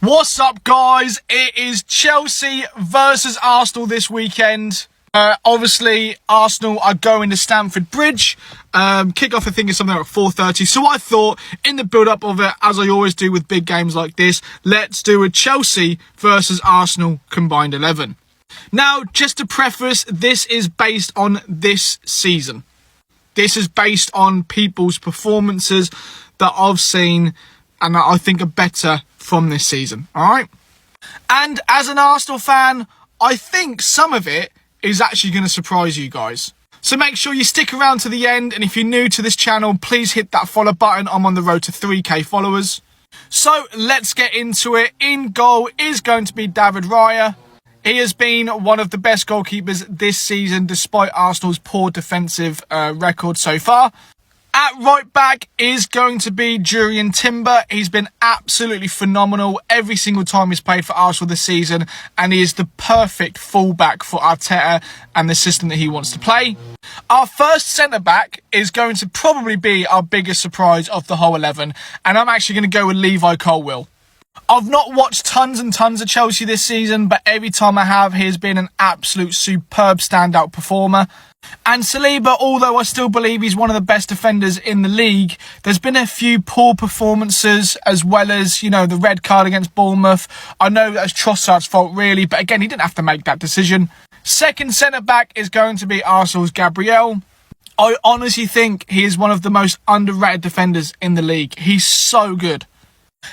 What's up, guys? It is Chelsea versus Arsenal this weekend. Obviously, Arsenal are going to Stamford Bridge. Kick-off, I think, is something like 4:30. So I thought, in the build-up of it, as I always do with big games like this, let's do a Chelsea versus Arsenal combined 11. Now, just to preface, this is based on this season. This is based on people's performances that I've seen and that I think are better from this season, alright? And as an Arsenal fan, I think some of it is actually going to surprise you guys. So make sure you stick around to the end, and if you're new to this channel, please hit that follow button. I'm on the road to 3k followers. So let's get into it. In goal is going to be David Raya. He has been one of the best goalkeepers this season, despite Arsenal's poor defensive record so far. At right back is going to be Jurrien Timber. He's been absolutely phenomenal every single time he's played for Arsenal this season, and he is the perfect fullback for Arteta and the system that he wants to play. Our first centre-back is going to probably be our biggest surprise of the whole 11, and I'm actually going to go with Levi Colwill. I've not watched tons and tons of Chelsea this season, but every time I have, he has been an absolute superb standout performer. And Saliba, although I still believe he's one of the best defenders in the league, there's been a few poor performances, as well as, you know, the red card against Bournemouth. I know that's Trossard's fault, really, but again, he didn't have to make that decision. Second centre-back is going to be Arsenal's Gabriel. I honestly think he is one of the most underrated defenders in the league. He's so good.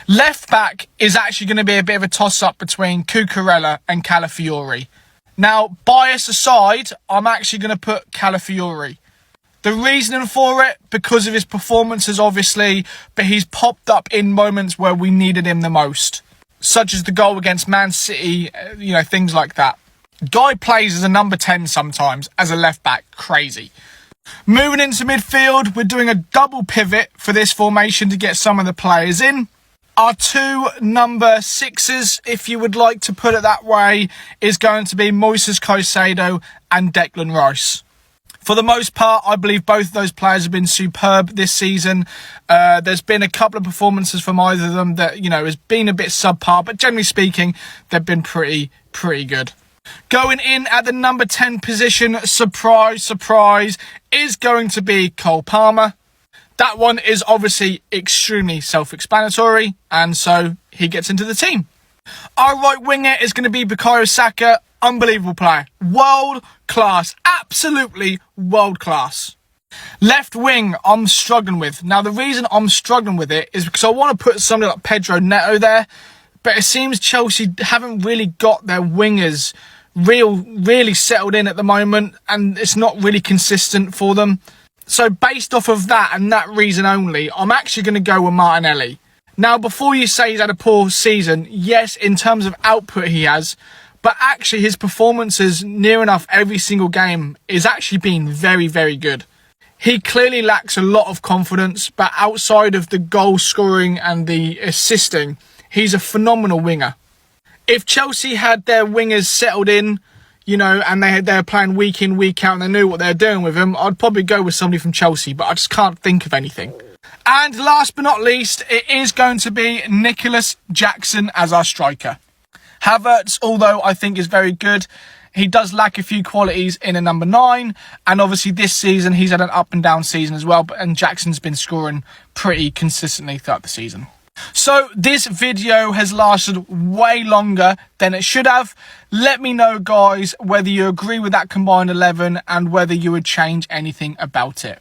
Left back is actually going to be a bit of a toss-up between Cucurella and Calafiori. Now, bias aside, I'm actually going to put Calafiori. The reasoning for it, because of his performances, obviously, but he's popped up in moments where we needed him the most, such as the goal against Man City, you know, things like that. Guy plays as a number 10 sometimes, as a left back. Crazy. Moving into midfield, we're doing a double pivot for this formation to get some of the players in. Our two number 6s, if you would like to put it that way, is going to be Moises Caicedo and Declan Rice. For the most part, I believe both of those players have been superb this season. There's been a couple of performances from either of them that, you know, has been a bit subpar, but generally speaking, they've been pretty good. Going in at the number 10 position, surprise, surprise, is going to be Cole Palmer. That one is obviously extremely self-explanatory, and so he gets into the team. Our right winger is going to be Bukayo Saka. Unbelievable player. World class. Absolutely world class. Left wing, I'm struggling with. Now, the reason I'm struggling with it is because I want to put somebody like Pedro Neto there, but it seems Chelsea haven't really got their wingers really settled in at the moment, and it's not really consistent for them. So based off of that and that reason only, I'm actually going to go with Martinelli. Now, before you say he's had a poor season, yes, in terms of output he has, but actually his performances near enough every single game is actually been very good. He clearly lacks a lot of confidence, but outside of the goal scoring and the assisting, he's a phenomenal winger. If Chelsea had their wingers settled in, you know, and they're playing week in, week out, and they knew what they're doing with him, I'd probably go with somebody from Chelsea, but I just can't think of anything. And last but not least, it is going to be Nicholas Jackson as our striker. Havertz, although I think is very good, he does lack a few qualities in a number 9, and obviously this season he's had an up and down season as well, and Jackson's been scoring pretty consistently throughout the season. So this video has lasted way longer than it should have. Let me know, guys, whether you agree with that combined 11 and whether you would change anything about it.